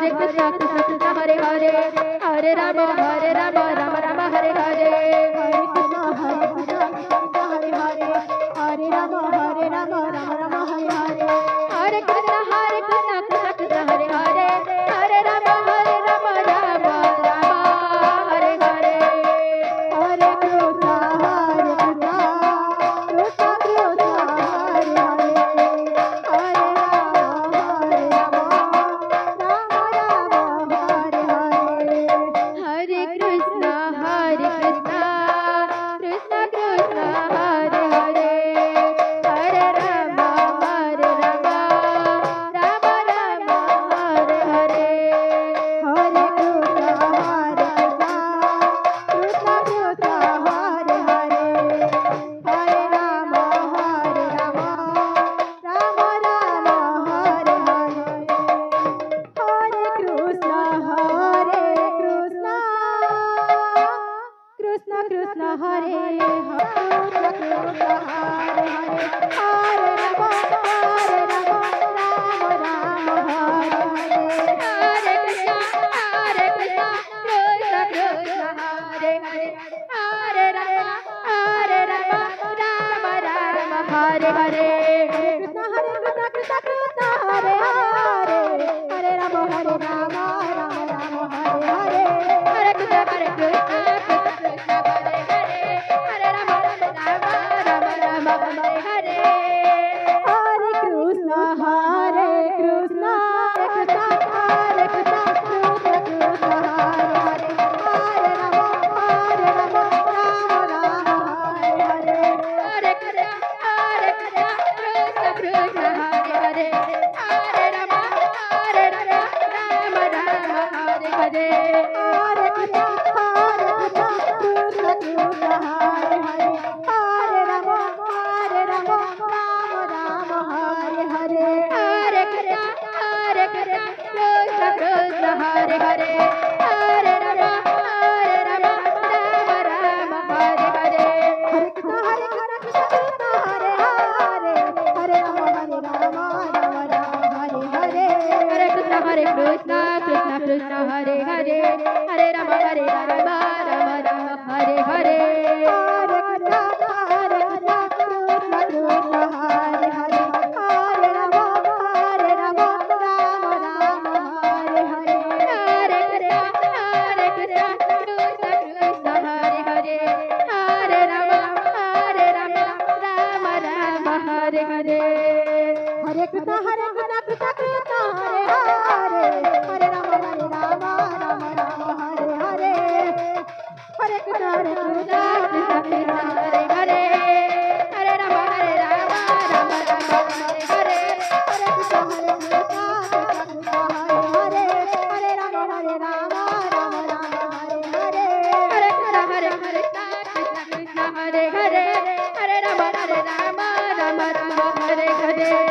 Krishna Krishna Krishna Hare Hare Hare Rama Rama Rama Hare Hare Hare Krishna Krishna Krishna Hare Hare Hare Rama Rama Rama Hare Hare Hare Krishna Krishna Krishna Hare Hare Hare Rama Rama Rama Hare Hare Hare Krishna Krishna Krishna Hare Hare Hare Rama Rama Hare Hare Hare Krishna Krishna Krishna Hare Hare Hare Rama Rama Rama Hare Hare Hare Krishna Krishna Krishna Hare Hare Hare Rama Rama Rama Hare Hare Hare Krishna Krishna Krishna Hare Hare Krishna Hare Hare Hare Rama Rama Hare Hare Hare Krishna Krishna Krishna Hare Hare Hare Rama Rama Hare Hare Hare Krishna Krishna Krishna Hare Hare Hare Rama Rama Rama Hare Hare Hare Krishna Krishna Krishna Hare Hare Hare Rama Rama Rama Hare Hare Hare Krishna Hare Krishna Hare Krishna Krishna Krishna Hare Hare Hare Rama Rama Rama Hare Hare Hare Krishna Krishna Krishna Hare Hare Hare Rama Rama Rama Hare Hare Hare Krishna Krishna Krishna Hare Hare Hare Rama Rama Rama Hare Hare Hare Krishna Krishna Krishna Hare Hare Hare Rama Rama Rama Hare Hare Hare Krishna Krishna Krishna Hare Hare Hare Rama Rama Rama Hare Hare Hare Krishna Krishna Krishna Hare Hare Hare Rama Rama Rama Hare Hare Hare Krishna Krishna Krishna Hare Hare Hare Rama Rama Rama Hare Hare Hare Krishna Krishna Krishna Hare Hare Hare Rama Rama Rama Hare Hare Hare Krishna Krishna Krishna Hare Hare Hare Rama Rama Rama Hare Hare Hare Krishna Krishna Krishna Hare Hare Hare Rama Rama Rama Hare Hare Hare Krishna Krishna Krishna Hare Hare Hare Rama Rama Rama Hare Hare Hare Krishna Krishna Krishna Hare Hare Hare Rama Rama Rama Hare Hare Hare Krishna Krishna Krishna Hare Hare Hare Rama Rama Rama Hare Hare Krishna Krishna Krishna Hare Hare Hare Rama Rama Rama Hare Hare Hare Krishna Krishna Krishna Hare Hare Hare Rama Rama Hare Hare